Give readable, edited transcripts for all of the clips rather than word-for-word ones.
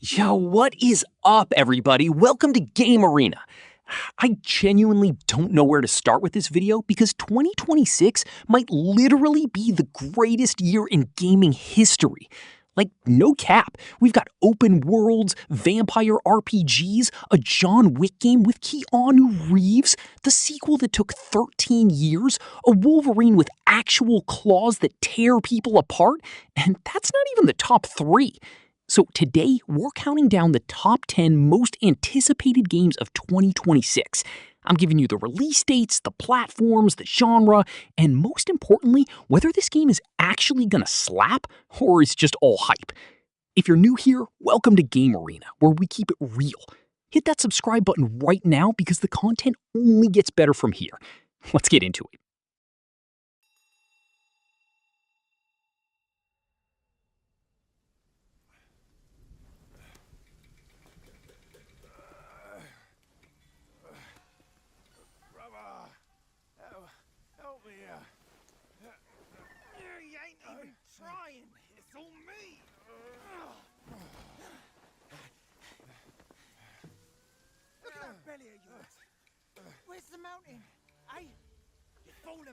Yo, what is up, everybody? Welcome to Game Arena. I genuinely don't know where to start with this video because 2026 might literally be the greatest year in gaming history. Like, no cap. We've got open worlds, vampire RPGs, a John Wick game with Keanu Reeves, the sequel that took 13 years, a Wolverine with actual claws that tear people apart, and that's not even the top 3. So today, we're counting down the top 10 most anticipated games of 2026. I'm giving you the release dates, the platforms, the genre, and most importantly, whether this game is actually gonna slap or is just all hype. If you're new here, welcome to Game Arena, where we keep it real. Hit that subscribe button right now because the content only gets better from here. Let's get into it. Help me out. You ain't even trying. It's on me. Look at that belly of yours. Where's the mountain? Hey, you fool.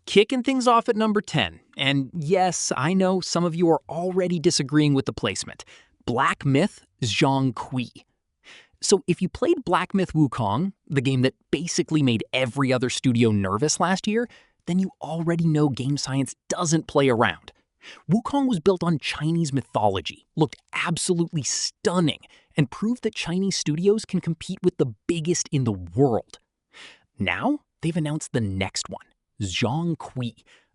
Kicking things off at number 10, and yes, I know some of you are already disagreeing with the placement. Black Myth Zhong. So if you played Black Myth Wukong, the game that basically made every other studio nervous last year, then you already know game science doesn't play around. Wukong was built on Chinese mythology, looked absolutely stunning, and proved that Chinese studios can compete with the biggest in the world. Now, they've announced the next one, Zhong,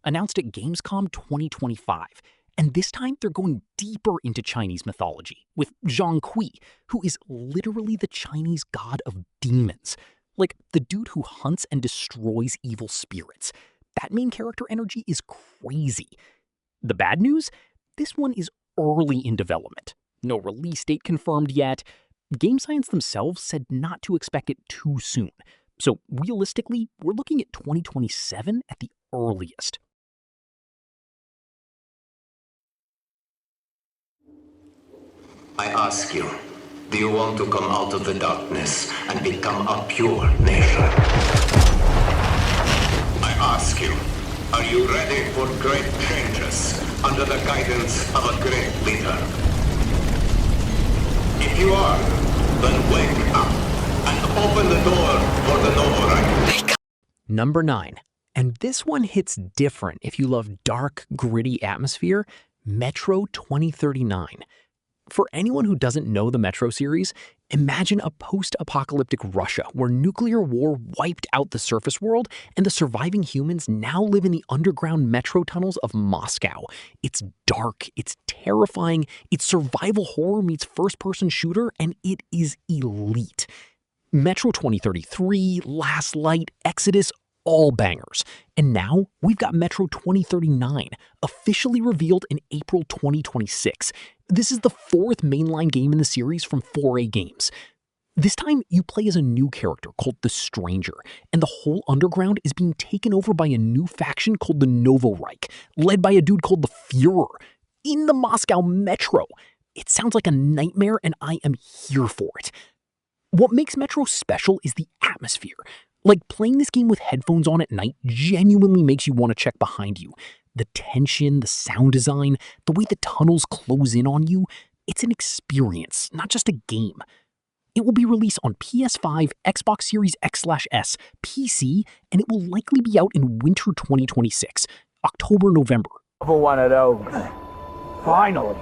announced at Gamescom 2025. And this time, they're going deeper into Chinese mythology with Zhong, who is literally the Chinese god of demons. Like, the dude who hunts and destroys evil spirits. That main character energy is crazy. The bad news? This one is early in development. No release date confirmed yet. Game Science themselves said not to expect it too soon. So realistically, we're looking at 2027 at the earliest. I ask you, do you want to come out of the darkness and become a pure nation? I ask you, are you ready for great changes under the guidance of a great leader? If you are, then wake up and open the door for the noble right. Number 9, and this one hits different if you love dark, gritty atmosphere, Metro 2039. For anyone who doesn't know the Metro series, imagine a post-apocalyptic Russia where nuclear war wiped out the surface world and the surviving humans now live in the underground metro tunnels of Moscow. It's dark, it's terrifying, it's survival horror meets first-person shooter, and it is elite. Metro 2033, Last Light, Exodus, all bangers. And now we've got Metro 2039, officially revealed in April 2026. This is the 4th mainline game in the series from 4A Games. This time, you play as a new character called the Stranger, and the whole underground is being taken over by a new faction called the Novoreich, led by a dude called the Führer, in the Moscow Metro. It sounds like a nightmare, and I am here for it. What makes Metro special is the atmosphere. Like, playing this game with headphones on at night genuinely makes you want to check behind you. The tension, the sound design, the way the tunnels close in on you, it's an experience, not just a game. It will be released on PS5, Xbox Series X/S, PC, and it will likely be out in winter 2026, October, November. Another one of those. Finally.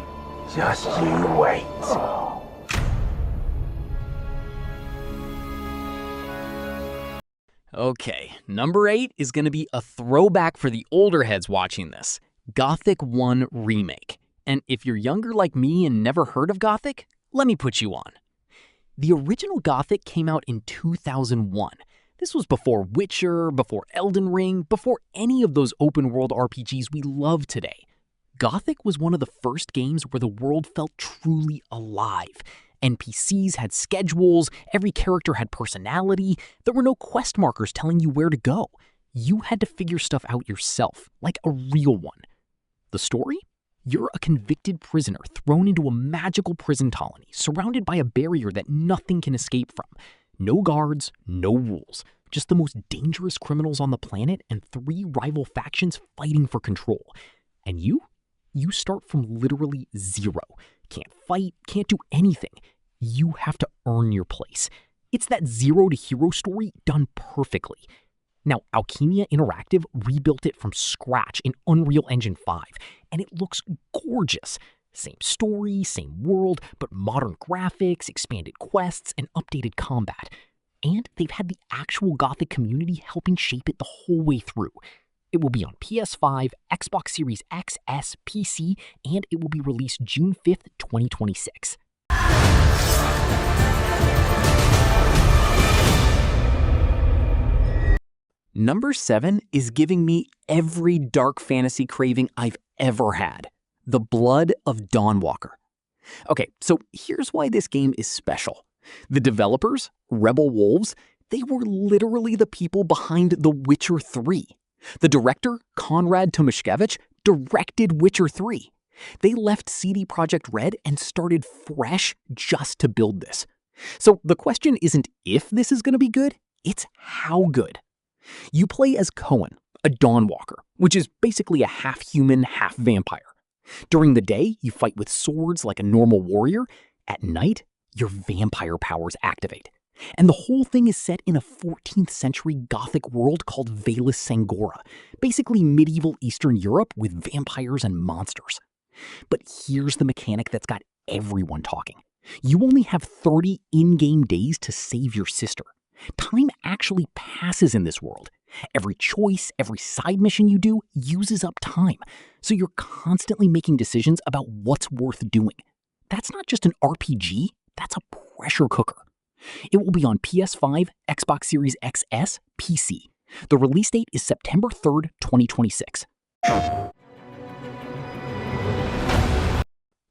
Just you wait. Okay, number 8 is going to be a throwback for the older heads watching this. Gothic 1 Remake. And if you're younger like me and never heard of Gothic, let me put you on. The original Gothic came out in 2001. This was before Witcher, before Elden Ring, before any of those open-world RPGs we love today. Gothic was one of the first games where the world felt truly alive. NPCs had schedules, every character had personality, there were no quest markers telling you where to go. You had to figure stuff out yourself, like a real one. The story? You're a convicted prisoner thrown into a magical prison colony, surrounded by a barrier that nothing can escape from. No guards, no rules, just the most dangerous criminals on the planet and 3 rival factions fighting for control. And you start from literally zero. Can't fight, can't do anything. You have to earn your place. It's that zero to hero story done perfectly. Now, Alchemia Interactive rebuilt it from scratch in Unreal Engine 5, and it looks gorgeous. Same story, same world, but modern graphics, expanded quests, and updated combat. And they've had the actual Gothic community helping shape it the whole way through. It will be on PS5, Xbox Series X, S, PC, and it will be released June 5th, 2026. Number 7 is giving me every dark fantasy craving I've ever had. The Blood of Dawnwalker. Okay, so here's why this game is special. The developers, Rebel Wolves, they were literally the people behind The Witcher 3. The director, Konrad Tomaszkiewicz, directed Witcher 3. They left CD Projekt Red and started fresh just to build this. So the question isn't if this is going to be good, it's how good. You play as Cohen, a Dawnwalker, which is basically a half-human, half-vampire. During the day, you fight with swords like a normal warrior. At night, your vampire powers activate. And the whole thing is set in a 14th century Gothic world called Valus Sangora, basically medieval Eastern Europe with vampires and monsters. But here's the mechanic that's got everyone talking. You only have 30 in-game days to save your sister. Time actually passes in this world. Every choice, every side mission you do uses up time. So you're constantly making decisions about what's worth doing. That's not just an RPG, that's a pressure cooker. It will be on PS5, Xbox Series XS, PC. The release date is September 3rd, 2026.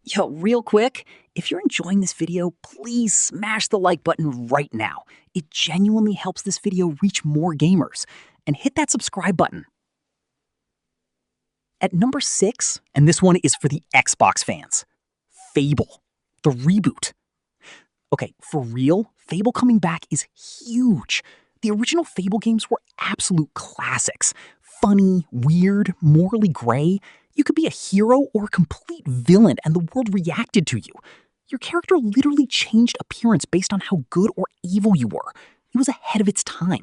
Yo, real quick, if you're enjoying this video, please smash the like button right now. It genuinely helps this video reach more gamers. And hit that subscribe button. At number 6, and this one is for the Xbox fans, Fable, the reboot. Okay, for real, Fable coming back is huge. The original Fable games were absolute classics. Funny, weird, morally gray. You could be a hero or a complete villain and the world reacted to you. Your character literally changed appearance based on how good or evil you were. It was ahead of its time.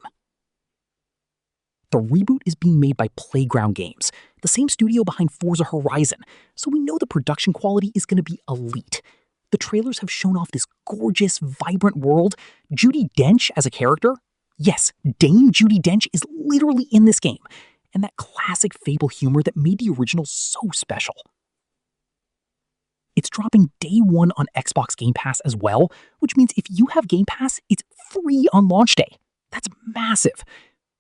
The reboot is being made by Playground Games, the same studio behind Forza Horizon, so we know the production quality is going to be elite. The trailers have shown off this gorgeous, vibrant world. Judi Dench as a character? Yes, Dame Judi Dench is literally in this game, and that classic Fable humor that made the original so special. It's dropping day 1 on Xbox Game Pass as well, which means if you have Game Pass, it's free on launch day. That's massive.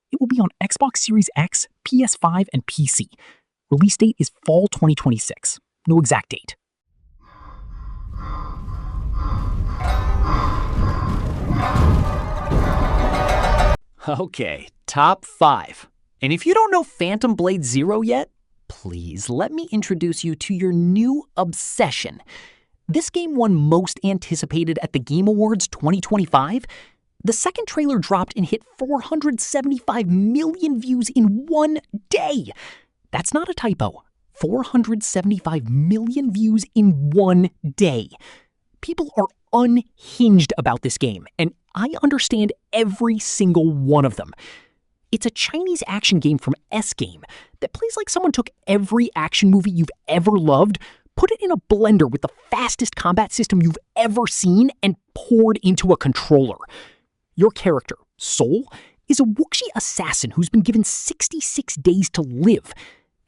It will be on Xbox Series X, PS5, and PC. Release date is fall 2026. No exact date. Okay, top 5. And if you don't know Phantom Blade Zero yet, please let me introduce you to your new obsession. This game won Most Anticipated at the Game Awards 2025. The second trailer dropped and hit 475 million views in one day. That's not a typo. 475 million views in one day. People are unhinged about this game, and I understand every single one of them. It's a Chinese action game from S-Game that plays like someone took every action movie you've ever loved, put it in a blender with the fastest combat system you've ever seen, and poured into a controller. Your character, Soul, is a Wuxi assassin who's been given 66 days to live,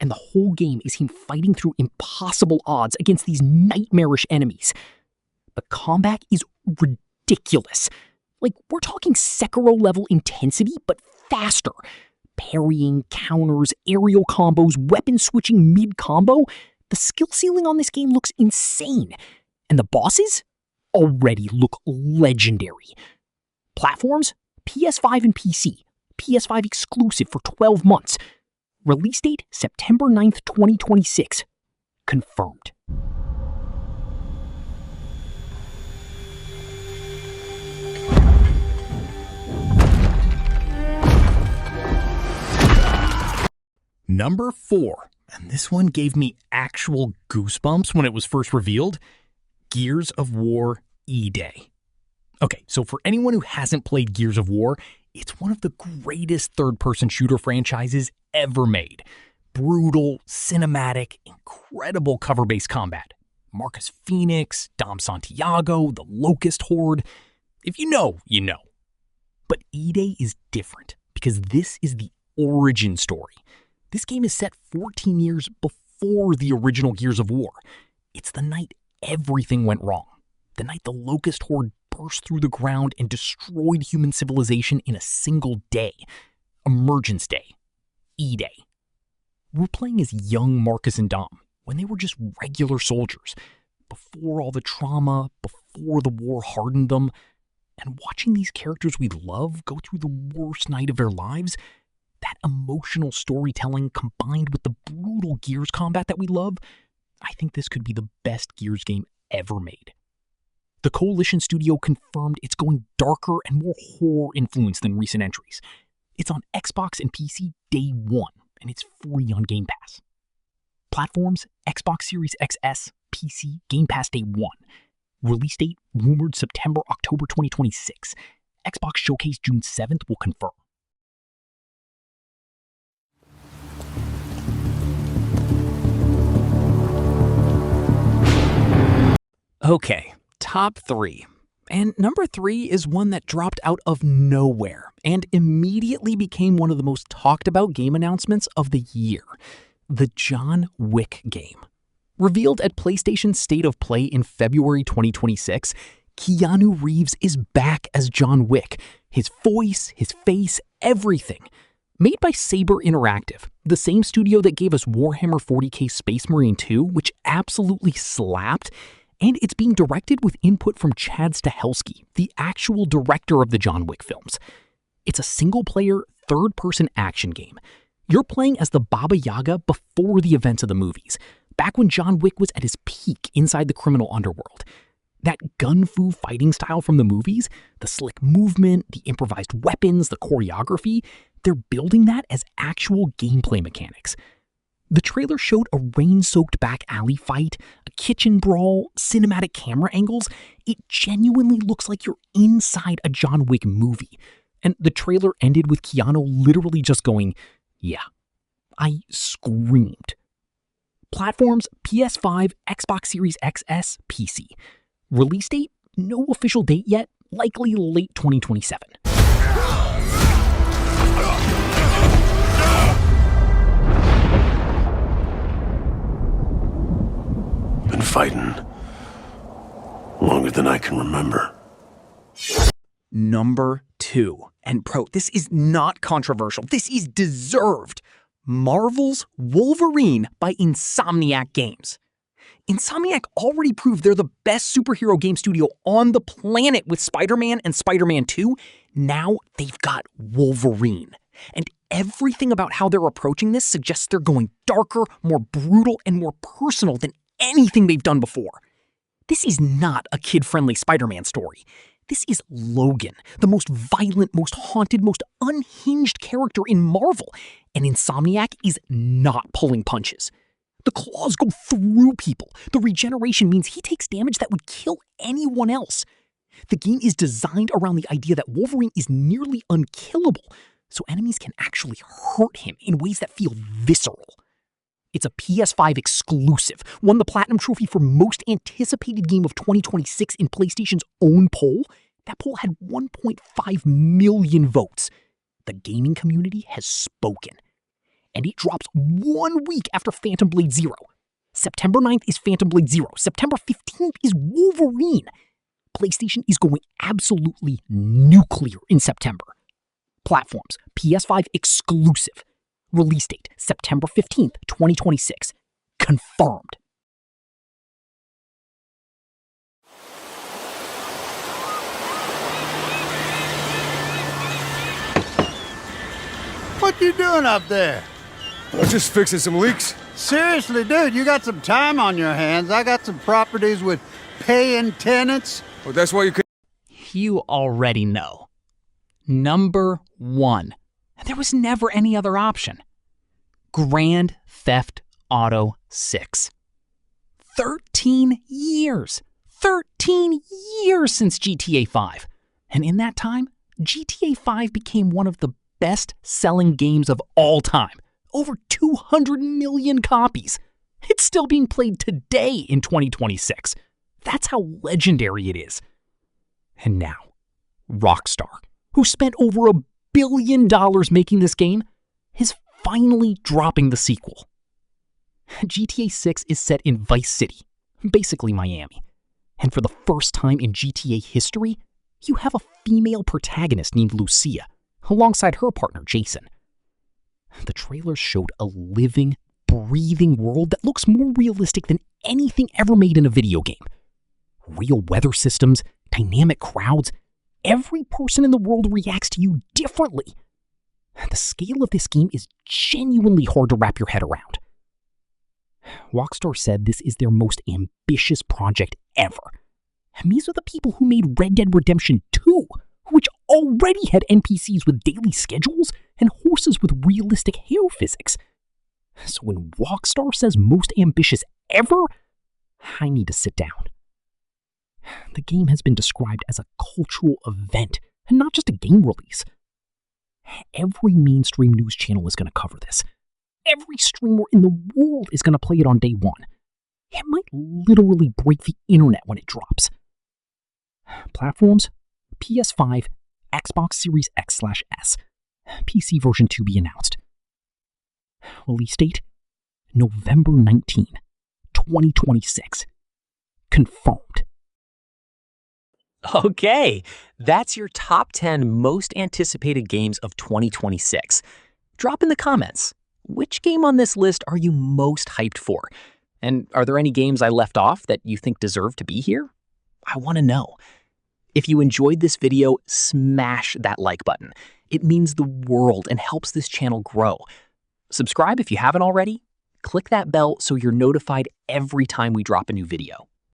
and the whole game is him fighting through impossible odds against these nightmarish enemies. The combat is ridiculous. Like, we're talking Sekiro-level intensity, but faster. Parrying, counters, aerial combos, weapon switching mid-combo. The skill ceiling on this game looks insane. And the bosses already look legendary. Platforms, PS5 and PC. PS5 exclusive for 12 months. Release date, September 9th, 2026. confirmed. Number 4, and this one gave me actual goosebumps when it was first revealed, Gears of War E-Day. Okay, so for anyone who hasn't played Gears of War, it's one of the greatest third-person shooter franchises ever made. Brutal, cinematic, incredible cover-based combat. Marcus Phoenix, Dom Santiago, the Locust Horde. If you know, you know. But E-Day is different because this is the origin story. This game is set 14 years before the original Gears of War. It's the night everything went wrong. The night the Locust Horde burst through the ground and destroyed human civilization in a single day. Emergence Day. E-Day. We're playing as young Marcus and Dom when they were just regular soldiers, before all the trauma, before the war hardened them, and watching these characters we love go through the worst night of their lives, that emotional storytelling combined with the brutal Gears combat that we love, I think this could be the best Gears game ever made. The Coalition Studio confirmed it's going darker and more horror-influenced than recent entries. It's on Xbox and PC day one, and it's free on Game Pass. Platforms, Xbox Series XS, PC, Game Pass day one. Release date, rumored September-October 2026. Xbox Showcase June 7th will confirm. Okay, top 3. And number 3 is one that dropped out of nowhere and immediately became one of the most talked about game announcements of the year. The John Wick game. Revealed at PlayStation State of Play in February 2026, Keanu Reeves is back as John Wick. His voice, his face, everything. Made by Saber Interactive, the same studio that gave us Warhammer 40k Space Marine 2, which absolutely slapped, and it's being directed with input from Chad Stahelski, the actual director of the John Wick films. It's a single-player, third-person action game. You're playing as the Baba Yaga before the events of the movies, back when John Wick was at his peak inside the criminal underworld. That gun-fu fighting style from the movies, the slick movement, the improvised weapons, the choreography, they're building that as actual gameplay mechanics. The trailer showed a rain-soaked back alley fight, a kitchen brawl, cinematic camera angles. It genuinely looks like you're inside a John Wick movie. And the trailer ended with Keanu literally just going, yeah. I screamed. Platforms, PS5, Xbox Series XS, PC. Release date? No official date yet, likely late 2027. Been fighting longer than I can remember. Number 2. And bro, this is not controversial. This is deserved. Marvel's Wolverine by Insomniac Games. Insomniac already proved they're the best superhero game studio on the planet with Spider-Man and Spider-Man 2. Now they've got Wolverine. And everything about how they're approaching this suggests they're going darker, more brutal, and more personal than anything they've done before. This is not a kid-friendly Spider-Man story. This is Logan, the most violent, most haunted, most unhinged character in Marvel. And Insomniac is not pulling punches. The claws go through people. The regeneration means he takes damage that would kill anyone else. The game is designed around the idea that Wolverine is nearly unkillable, so enemies can actually hurt him in ways that feel visceral. It's a PS5 exclusive, won the Platinum Trophy for Most Anticipated Game of 2026 in PlayStation's own poll. That poll had 1.5 million votes. The gaming community has spoken. And it drops 1 week after Phantom Blade 0. September 9th is Phantom Blade 0. September 15th is Wolverine. PlayStation is going absolutely nuclear in September. Platforms, PS5 exclusive. Release date, September 15th, 2026. Confirmed. What you doing up there? I'm just fixing some leaks. Seriously, dude, you got some time on your hands. I got some properties with paying tenants. Oh, that's why you could. You already know. Number 1. There was never any other option. Grand Theft Auto 6. 13 years. 13 years since GTA 5. And in that time, GTA 5 became one of the best-selling games of all time. Over 200 million copies. It's still being played today in 2026. That's how legendary it is. And now, Rockstar, who spent over $1 billion making this game, is finally dropping the sequel. GTA 6 is set in Vice City, basically Miami. And for the first time in GTA history, you have a female protagonist named Lucia, alongside her partner Jason. The trailers showed a living, breathing world that looks more realistic than anything ever made in a video game. Real weather systems, dynamic crowds, every person in the world reacts to you differently. The scale of this game is genuinely hard to wrap your head around. Rockstar said this is their most ambitious project ever. And these are the people who made Red Dead Redemption 2, which already had NPCs with daily schedules and horses with realistic hair physics. So when Rockstar says most ambitious ever, I need to sit down. The game has been described as a cultural event, and not just a game release. Every mainstream news channel is going to cover this. Every streamer in the world is going to play it on day one. It might literally break the internet when it drops. Platforms: PS5, Xbox Series X/S, PC version to be announced. Release date: November 19, 2026. Confirmed. Okay, that's your top 10 most anticipated games of 2026. Drop in the comments, which game on this list are you most hyped for? And are there any games I left off that you think deserve to be here? I want to know. If you enjoyed this video, smash that like button. It means the world and helps this channel grow. Subscribe if you haven't already. Click that bell so you're notified every time we drop a new video.